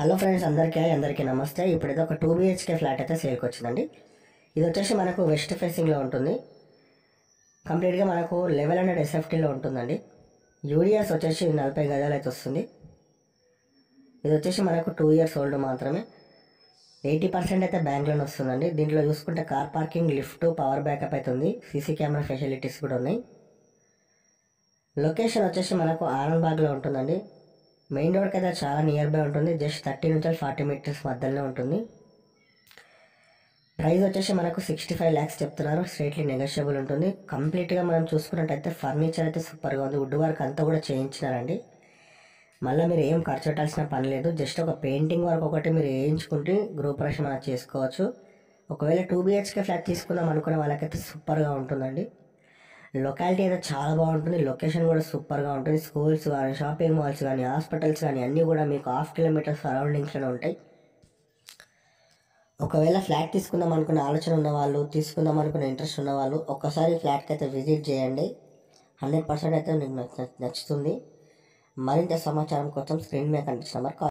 Hello friends, అందరికీ నమస్తే. ఇప్పుడు ఇది ఒక 2 BHK ఫ్లాట్ అయితే సేల్కి వచ్చిందండి. ఇది వచ్చేసి మనకు వెస్ట్ ఫేసింగ్లో ఉంటుంది. కంప్లీట్గా మనకు 1100 SFTలో ఉంటుందండి. యూడిఎస్ వచ్చేసి 40 గజాలు అయితే వస్తుంది. ఇది వచ్చేసి మనకు 2 years ఓల్డ్ మాత్రమే. 80% అయితే బ్యాంక్ లోన్ వస్తుందండి. దీంట్లో చూసుకుంటే car parking, lift, power backup అయితే ఉంది. సీసీ కెమెరా ఫెసిలిటీస్ కూడా ఉన్నాయి. లొకేషన్ వచ్చేసి మనకు ఆనంద్బాగ్లో ఉంటుందండి. మెయిన్ రోడ్కి అయితే చాలా నియర్ బై ఉంటుంది. జస్ట్ 30 నుంచి 40 మీటర్స్ మధ్యలోనే ఉంటుంది. ప్రైస్ వచ్చేసి మనకు 65 lakhs చెప్తున్నారు. స్ట్రేట్లీ నెగోషియబుల్ ఉంటుంది. కంప్లీట్గా మనం చూసుకున్నట్టయితే ఫర్నిచర్ అయితే సూపర్గా ఉంది. వుడ్ వర్క్ అంతా కూడా చేయించినారండి. మళ్ళీ మీరు ఏం ఖర్చు పెట్టాల్సిన పని లేదు. జస్ట్ ఒక పెయింటింగ్ వర్క్ ఒకటి మీరు వేయించుకుంటే గృహప్రవేశం మనం చేసుకోవచ్చు. ఒకవేళ 2 BHK ఫ్లాట్ తీసుకుందాం అనుకునే వాళ్ళకైతే సూపర్గా ఉంటుందండి. లొకాలిటీ అయితే చాలా బాగుంటుంది. లొకేషన్ కూడా సూపర్గా ఉంటుంది. స్కూల్స్ కానీ, షాపింగ్ మాల్స్ కానీ, హాస్పిటల్స్ కానీ అన్నీ కూడా మీకు 1/2 kilometer సరౌండింగ్స్లోనే ఉంటాయి. ఒకవేళ ఫ్లాట్ తీసుకుందాం అనుకునే ఆలోచన ఉన్నవాళ్ళు, తీసుకుందాం అనుకునే ఇంట్రెస్ట్ ఉన్నవాళ్ళు ఒక్కసారి ఫ్లాట్కి అయితే విజిట్ చేయండి. 100% అయితే మీకు నచ్చుతుంది. మరింత సమాచారం కోసం స్క్రీన్ మీద కనిపించిన నెంబర్ కాల్